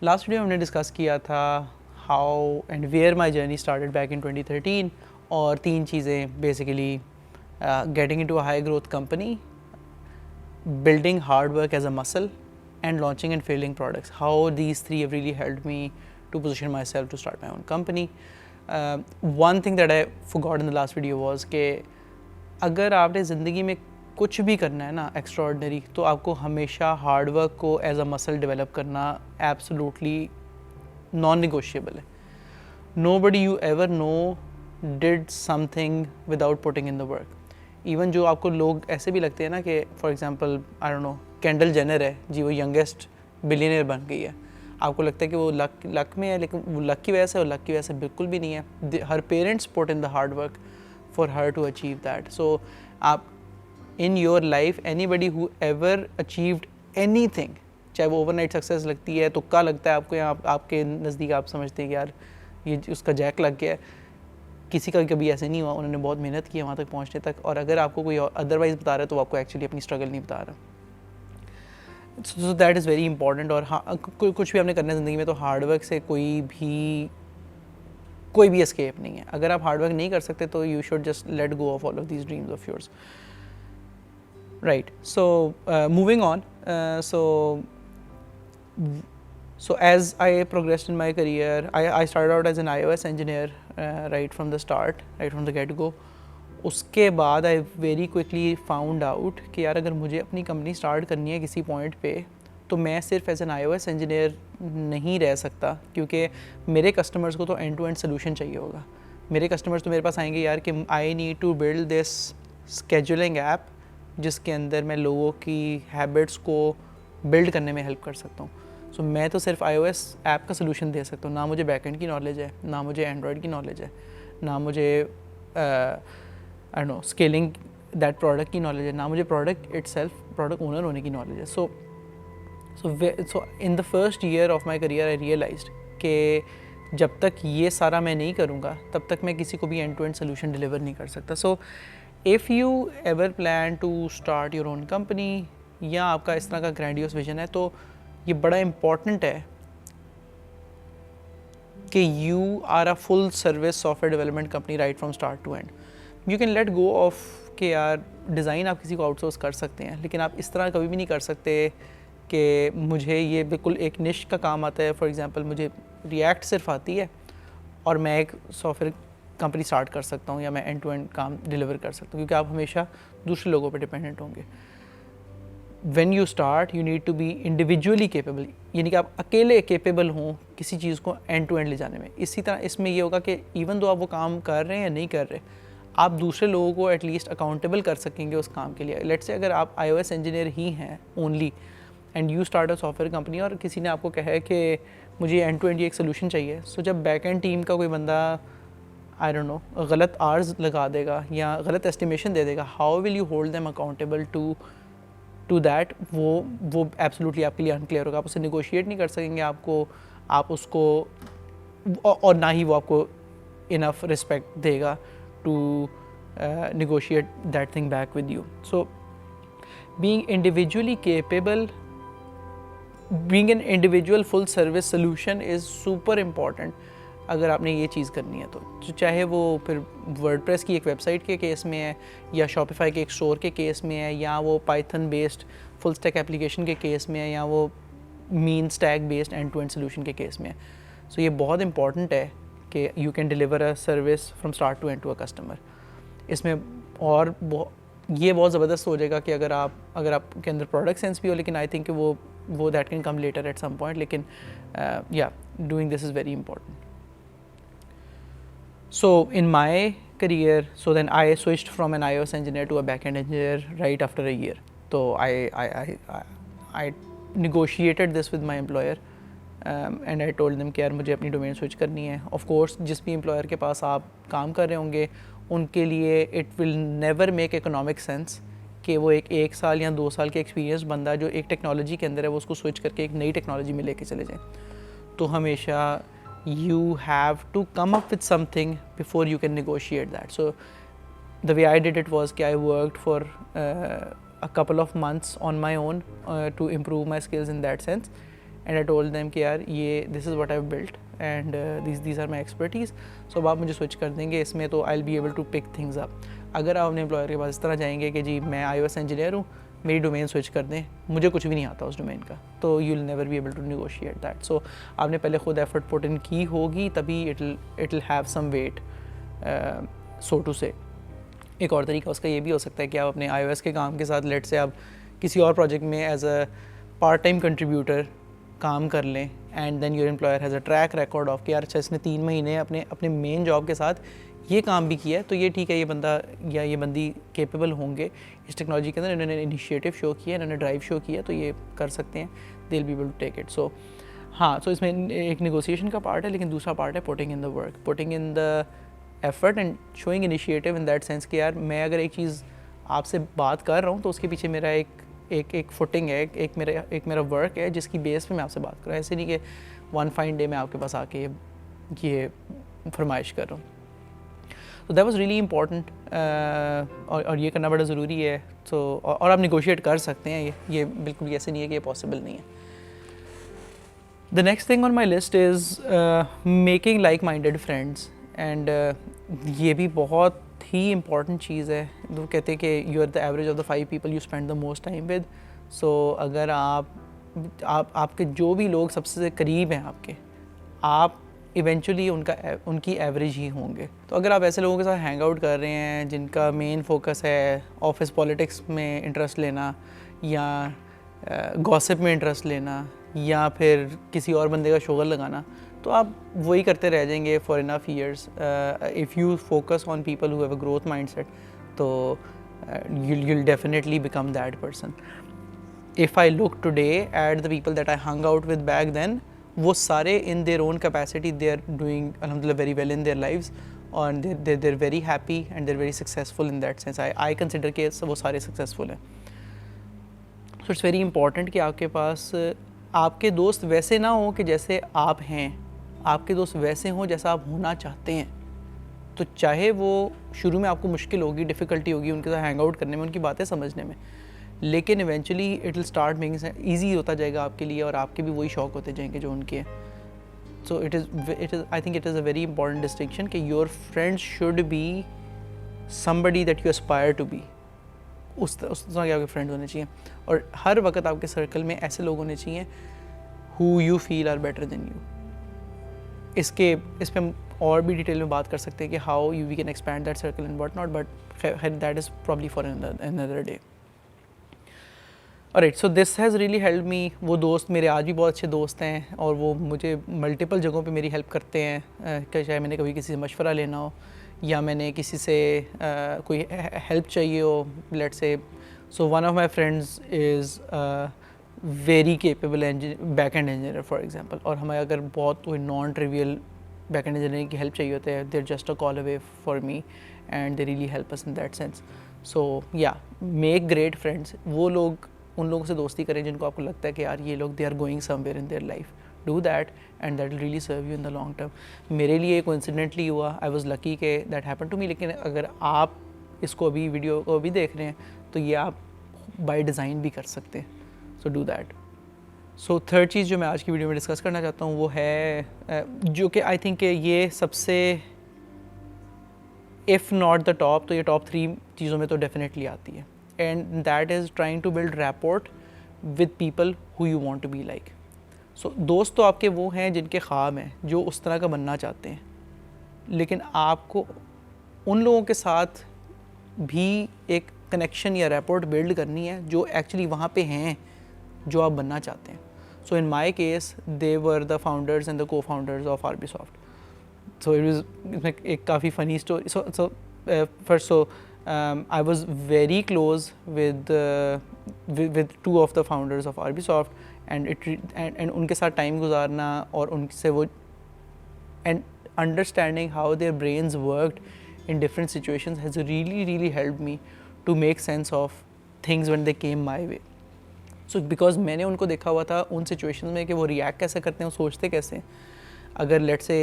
Last video हमने discuss किया था how and where my journey started back in 2013 और 3 चीज़ें basically getting into a high growth company, building hard work as a muscle, and launching and failing products. How these 3 have really helped me to position myself to start my own company. One thing that I forgot in the last video was कि अगर आपने ज़िंदगी में कुछ भी करना है ना एक्स्ट्राऑर्डिनरी, तो आपको हमेशा हार्ड वर्क को एज अ मसल डेवलप करना एब्सोल्युटली नॉन नेगोशिएबल है. Nobody you ever know did something without putting in the work. Even जो आपको लोग ऐसे भी लगते हैं ना कि for example I don't know Kendall Jenner है जी, वो यंगेस्ट बिलियनियर बन गई है. आपको लगता है कि वो लक में है, लेकिन वो लक की वजह से और लक की वजह से बिल्कुल भी नहीं है. हर parents put in the hard work for her to achieve that. So आप in your life anybody who ever achieved anything, चाहे वो ओवरनाइट सक्सेस लगती है, तुक्का लगता है आपको, या आपके नज़दीक आप समझते हैं कि यार ये उसका जैक लग गया है, किसी का कभी ऐसे नहीं हुआ. उन्होंने बहुत मेहनत की है वहाँ तक पहुँचने तक, और अगर आपको कोई अदरवाइज़ बता रहा है तो वो आपको एक्चुअली अपनी स्ट्रगल नहीं बता रहा. So that is very important. और हाँ, कुछ भी आपने करना है ज़िंदगी में तो हार्डवर्क से कोई भी एस्केप नहीं है. अगर आप हार्डवर्क नहीं कर सकते तो you should just let go of all of these dreams of yours. Right. So moving on. So as I progressed in my career, I started out as an iOS engineer right from the start, right from the get-go. उसके बाद I very quickly found out कि यार अगर मुझे अपनी company start करनी है किसी पॉइंट पे, तो मैं सिर्फ एज एन iOS इंजीनियर नहीं रह सकता, क्योंकि मेरे कस्टमर्स को तो एंड टू एंड सोल्यूशन चाहिए होगा. मेरे कस्टमर्स तो मेरे पास आएंगे यार कि I need to build this scheduling app जिसके अंदर मैं लोगों की हैबिट्स को बिल्ड करने में हेल्प कर सकता हूँ. सो मैं तो सिर्फ iOS ऐप का सोल्यूशन दे सकता हूँ. ना मुझे बैकएंड की नॉलेज है, ना मुझे एंड्रॉयड की नॉलेज है, ना मुझे आई don't no scaling that product की नॉलेज है, ना मुझे प्रोडक्ट इटसेल्फ प्रोडक्ट ओनर होने की नॉलेज है. So in the first year of my career I realized कि जब तक ये सारा मैं नहीं करूँगा तब तक मैं किसी को भी end to end solution deliver नहीं कर सकता. So if you ever plan to start your own company, या आपका इस तरह का ग्रैंडियस विजन है, तो ये बड़ा इम्पॉर्टेंट है कि you are a full service software development company right from start to end. You can let go of कि यार डिज़ाइन आप किसी को आउटसोर्स कर सकते हैं, लेकिन आप इस तरह कभी भी नहीं कर सकते कि मुझे ये बिल्कुल एक निश का काम आता है. फॉर एग्जांपल मुझे रिएक्ट सिर्फ आती है और मैं एक सॉफ्टवेयर कंपनी स्टार्ट कर सकता हूँ, या मैं एंड टू एंड काम डिलीवर कर सकता हूँ, क्योंकि आप हमेशा दूसरे लोगों पर डिपेंडेंट होंगे. When you start, you need to be individually capable, यानी कि आप अकेले केपेबल हों किसी चीज़ को एंड टू एंड ले जाने में. इसी तरह इसमें ये होगा कि इवन दो आप वो काम कर रहे हैं या नहीं कर रहे, आप दूसरे लोगों को एटलीस्ट अकाउंटेबल कर सकेंगे उस काम के लिए. लेट्स से अगर आप iOS इंजीनियर ही हैं only and you start a software company, और किसी ने आपको कहा है कि मुझे एंड टू एंड एक सोल्यूशन चाहिए, सो जब बैक एंड टीम का कोई बंदा आई डोंट नो गलत आवर्स लगा देगा या गलत एस्टिमेशन दे देगा, how will you hold them accountable to that. वो एब्सोल्युटली आपके लिए अनक्लियर होगा. आप उससे निगोशिएट नहीं कर सकेंगे, आप उसको, और ना ही वो आपको इनफ रिस्पेक्ट देगा to negotiate that thing back with you. So being individually capable, being an individual full service solution is super important अगर आपने ये चीज़ करनी है. तो चाहे वो फिर वर्डप्रेस की एक वेबसाइट के केस में है, या शॉपिफाई के एक स्टोर के केस में है, या वो Python based full stack application के केस में है, या वो mean stack based end to end solution के केस में है. सो ये बहुत इंपॉर्टेंट है कि you can deliver a service from start to end to a customer. इसमें और ये बहुत ज़बरदस्त हो जाएगा कि अगर आपके अंदर प्रोडक्ट सेंस भी हो, लेकिन आई थिंक वो that can come later at some point, लेकिन या doing this is very important. So in my career, so then I switched from an iOS engineer to a backend engineer right after a year. So I negotiated this with my employer and I told them कि यार मुझे अपनी domain switch करनी है. Of course जिस भी employer के पास आप काम कर रहे होंगे उनके लिए it will never make economic sense कि वो एक साल या 2 साल के एक्सपीरियंस बंदा जो एक टेक्नोलॉजी के अंदर है वो उसको स्विच करके एक नई टेक्नोलॉजी में लेके चले जाएँ. तो हमेशा you have to come up with something before you can negotiate that. So the way I did it was I worked for a couple of months on my own to improve my skills in that sense, and I told them कि यार ये this is what I have built and these are my expertise, so अब आप मुझे switch कर देंगे इसमें तो I will be able to pick things up. अगर आप अपने एम्प्लॉयर के पास इस तरह जाएंगे कि जी मैं iOS इंजीनियर हूँ, मेरी डोमेन स्विच कर दें, मुझे कुछ भी नहीं आता उस डोमेन का, तो you will never be able to negotiate that. So आपने पहले खुद एफर्ट पुट इन की होगी, तभी it will have some weight, so to say. एक और तरीका उसका ये भी हो सकता है कि आप अपने iOS के काम के साथ लेट से आप किसी और प्रोजेक्ट में as a part time contributor काम कर लें, and then your employer has a track record of कि यार अच्छा इसने 3 महीने अपने मेन जॉब के साथ ये काम भी किया है, तो ये ठीक है, ये बंदा या ये बंदी कैपेबल होंगे इस टेक्नोलॉजी के अंदर, इन्होंने इनिशिएटिव शो किया, इन्होंने ड्राइव शो किया, तो ये कर सकते हैं, they will be able to take it. So हाँ, सो इसमें एक नेगोशिएशन का पार्ट है, लेकिन दूसरा पार्ट है putting in the work, putting in the effort and showing initiative in that sense कि यार मैं अगर एक चीज़ आपसे बात कर रहा हूँ तो उसके पीछे मेरा एक फुटिंग है, एक मेरा वर्क है जिसकी बेस पे मैं आपसे बात कर रहा हूँ। ऐसे नहीं कि वन फाइन डे मैं आपके पास आके ये फरमाइश कर रहा हूँ। तो दैट वाज रियली इम्पॉर्टेंट, और ये करना बड़ा ज़रूरी है। तो और आप निगोशिएट कर सकते हैं, ये बिल्कुल ऐसे नहीं है कि ये पॉसिबल नहीं है। The next thing on my list is making like minded friends, and ये भी बहुत ही इम्पॉर्टेंट चीज़ है। वो कहते हैं कि you are the average of the 5 people you spend the most time with. So अगर आपके जो भी लोग सबसे करीब हैं आप इवेंचुअली उनकी एवरेज ही होंगे। तो अगर आप ऐसे लोगों के साथ हैंग आउट कर रहे हैं जिनका मेन फोकस है ऑफिस पॉलिटिक्स में इंटरेस्ट लेना, या गॉसिप में इंटरेस्ट लेना, या फिर किसी और बंदे का शोगर लगाना, तो आप वही करते रह जाएंगे for enough years. If you focus on people who have a growth mindset, तो you'll definitely become that person. If I look today at the people that I hung out with back then, वो सारे in their own capacity they are doing alhamdulillah very well in their lives, and they're very happy and they're very successful in that sense. I consider कि वो सारे successful हैं। So it's very important कि आपके पास आपके दोस्त वैसे ना हो कि जैसे आप हैं, आपके दोस्त वैसे हों जैसा आप होना चाहते हैं। तो चाहे वो शुरू में आपको मुश्किल होगी, डिफ़िकल्टी होगी उनके साथ हैंग आउट करने में, उनकी बातें समझने में, लेकिन eventually it will start making easy होता जाएगा आपके लिए, और आपके भी वही शौक होते जाएंगे जो उनके हैं। So it is I think it is a very important distinction कि your friends should be somebody that you aspire to be. उस तरह के आपके फ्रेंड्स होने चाहिए, और हर वक्त आपके सर्कल में ऐसे लोग होने चाहिए who you feel are better than you. इस पर हम और भी डिटेल में बात कर सकते हैं कि how you we can expand that circle and what not, but that is probably for another day. Alright, so this has really help me. वो दोस्त मेरे आज भी बहुत अच्छे दोस्त हैं, और वो मुझे मल्टीपल जगहों पे मेरी हेल्प करते हैं, कि चाहे मैंने कभी किसी से मशवरा लेना हो, या मैंने किसी से कोई हेल्प चाहिए हो, let's say. So one of my friends is very capable back end engineer for example, और हमें अगर बहुत कोई non trivial back end engineering की हेल्प चाहिए होते हैं, there just a call away for me and they really help us in that sense. So या मेक ग्रेट फ्रेंड्स। वो लोग, उन लोगों से दोस्ती करें जिनको आपको लगता है कि यार ये लोग they are going somewhere in their life, do that and that will really serve you in the long term. मेरे लिए कोइंसिडेंटली हुआ, आई वाज लकी के दैट हैपेंड टू मी, लेकिन अगर आप इसको अभी वीडियो को अभी देख रहे हैं तो ये आप बाय डिज़ाइन भी कर सकते हैं। So do that. So third चीज़ जो मैं आज की वीडियो में डिस्कस करना चाहता हूँ वो है, जो कि आई थिंक ये सबसे, इफ़ नॉट द टॉप, तो ये टॉप 3 चीज़ों में तो डेफिनेटली आती है, and that is trying to build rapport with people who you want to be like. So दोस्त तो आपके वो हैं जिनके ख्वाब हैं, जो उस तरह का बनना चाहते हैं, लेकिन आपको उन लोगों के साथ भी एक कनेक्शन या रैपोर्ट बिल्ड करनी है जो एक्चुअली वहाँ पे हैं जो आप बनना चाहते हैं। So in my case they were the founders and the co founders of RBSoft। So it was एक काफ़ी funny story. So first, so I was very close with 2 of the founders of RBSoft, and उनके साथ time गुजारना और उनसे वो and understanding how their brains worked in different situations has really helped me to make sense of things when they came my way. So because मैंने उनको देखा हुआ था उन situations में कि वो react कैसे करते हैं, वो सोचते कैसे हैं। अगर let's say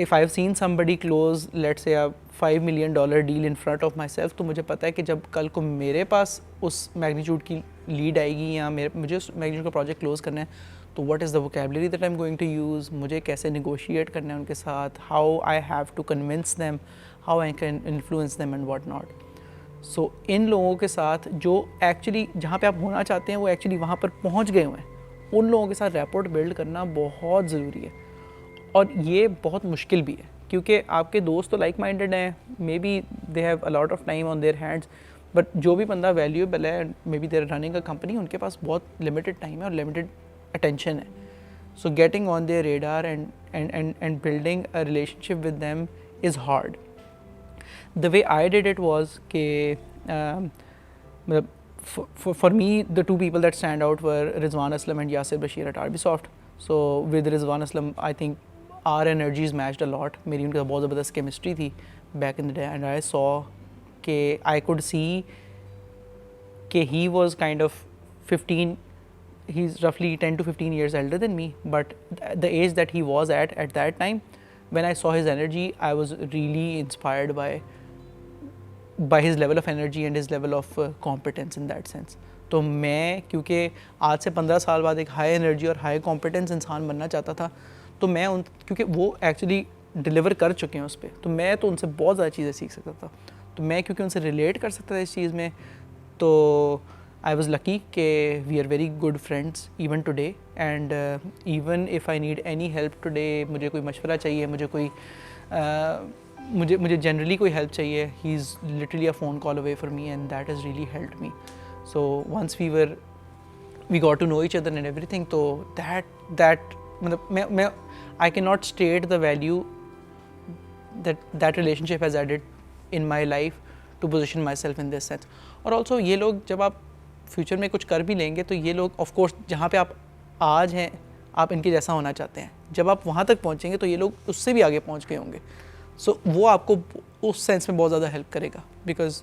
if I've seen somebody close let's say a $5 million deal in front of myself, तो मुझे पता है कि जब कल को मेरे पास उस मैग्नीट्यूड की लीड आएगी या मुझे उस मैग्नीट्यूड का प्रोजेक्ट क्लोज करना है, तो what is the vocabulary that I am going to use, मुझे कैसे नेगोशिएट करना है उनके साथ, how I have to convince them, how I can influence them and what not. So इन लोगों के साथ जो एक्चुअली जहाँ पे आप होना चाहते हैं वो एक्चुअली वहाँ पर पहुँच गए हुए हैं, उन लोगों के साथ रैपोर्ट बिल्ड करना बहुत ज़रूरी है. और ये बहुत मुश्किल भी है क्योंकि आपके दोस्त तो लाइक माइंडेड हैं, may be they have a lot of time on their hands, but जो भी बंदा वैल्यूएबल है, may be there running a company, उनके पास बहुत लिमिटेड टाइम है और लिमिटेड अटेंशन है. So getting on their radar and building a relationship with them is hard. The way I did it was कि for me the two people that stand out were Rizwan Aslam and Yasir Bashir at Arbisoft. So with Rizwan Aslam I think our energies matched a lot. मेरी उनके साथ बहुत ज़बरदस्त chemistry थी back in the day, and I saw कि I could see कि he was kind of 15, he's roughly 10 to 15 years elder than me, but the age that he was at that time, when I saw his energy, I was really inspired by his level of energy and his level of competence in that sense. तो मैं क्योंकि आज से 15 साल बाद एक high energy और high competence इंसान बनना चाहता था, तो मैं उन क्योंकि वो एक्चुअली डिलीवर कर चुके हैं उस पर, तो मैं तो उनसे बहुत ज़्यादा चीज़ें सीख सकता था. तो मैं क्योंकि उनसे रिलेट कर सकता था इस चीज़ में, तो आई वॉज़ लकी कि we are very good friends even today. And even if I need any help today, मुझे कोई मशवरा चाहिए, मुझे कोई मुझे जनरली कोई हेल्प चाहिए, he is literally a phone call away for me, and that is really helped me. So once we got to know each other and everything, तो दैट मतलब मैं I can not state the value that relationship has added in my life to position myself in this sense. और also ये लोग जब आप future में कुछ कर भी लेंगे, तो ये लोग ऑफ कोर्स जहाँ पे आप आज हैं, आप इनके जैसा होना चाहते हैं, जब आप वहाँ तक पहुँचेंगे तो ये लोग उससे भी आगे पहुँच गए होंगे. सो वो आपको उस सेंस में बहुत ज़्यादा हेल्प करेगा, बिकॉज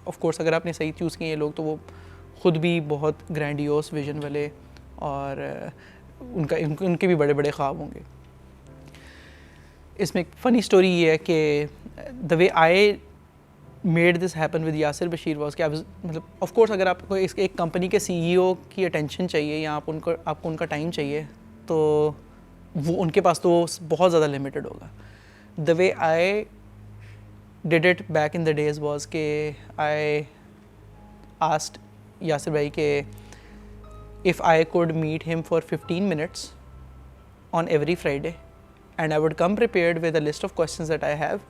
ऑफ कोर्स अगर आपने सही चूज़ किए ये लोग, तो वो खुद भी बहुत ग्रैंडियोस विजन वाले और उनके भी बड़े बड़े ख्वाब होंगे. इसमें एक फ़नी स्टोरी ये है कि the way I made this happen with Yasir Bashir was कि मतलब ऑफ कोर्स अगर आपको एक कंपनी के CEO की अटेंशन चाहिए या आपको उनका टाइम चाहिए, तो वो उनके पास तो बहुत ज़्यादा लिमिटेड होगा. The way I did it back in the days was कि आई आस्क्ड यासिर भाई के if I could meet him for 15 minutes on every Friday, and I would come prepared with a list of questions that I have,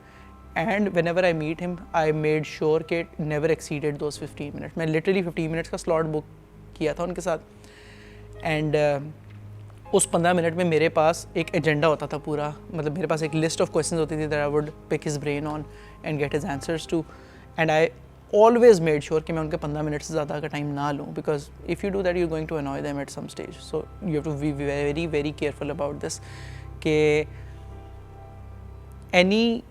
and whenever I meet him I made sure कि it never exceeded those 15 minutes. मैं literally 15 minutes का slot book किया था उनके साथ, and उस 15 minute में मेरे पास एक एजेंडा होता था पूरा, मतलब मेरे पास एक लिस्ट ऑफ क्वेश्चंस होती थी that I would pick his brain on and get his answers to, and I always made sure कि मैं उनके 15 मिनट से ज़्यादा का टाइम ना लूँ, because if you do that you're going to annoy them at some stage. So you have to be very very careful about this कि any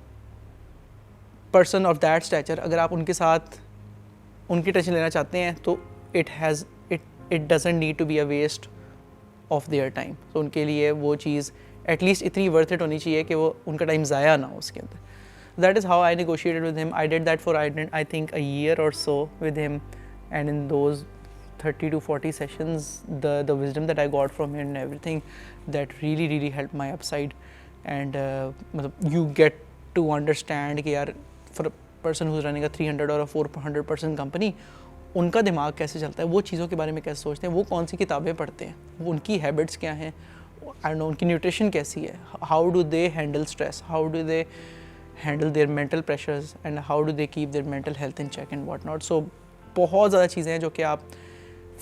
person of that stature अगर आप उनके साथ उनकी टेंशन लेना चाहते हैं, तो it doesn't need to be a waste of their time. तो उनके लिए वो चीज़ एटलीस्ट इतनी वर्थ इट होनी चाहिए कि वो उनका टाइम ज़ाया ना हो उसके अंदर. That is how I negotiated with him. I did that for I think a year or so with him, and in those 30 to 40 sessions, the wisdom that I got from him and everything, that really helped my upside. And you get to understand कि यार for a person who's running a 300 or a 400-person company, उनका दिमाग कैसे चलता है, वो चीज़ों के बारे में कैसे सोचते हैं, वो कौन सी किताबें पढ़ते हैं, वो उनकी हैबिट्स क्या हैं, आई नो उनकी न्यूट्रिशन कैसी है, how do they handle stress, how do they handle their mental pressures, and how do they keep their mental health in check and what not. So बहुत ज़्यादा चीज़ें हैं जो कि आप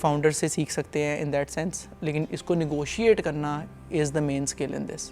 फाउंडर से सीख सकते हैं in that sense, लेकिन इसको negotiate करना is the main skill in this.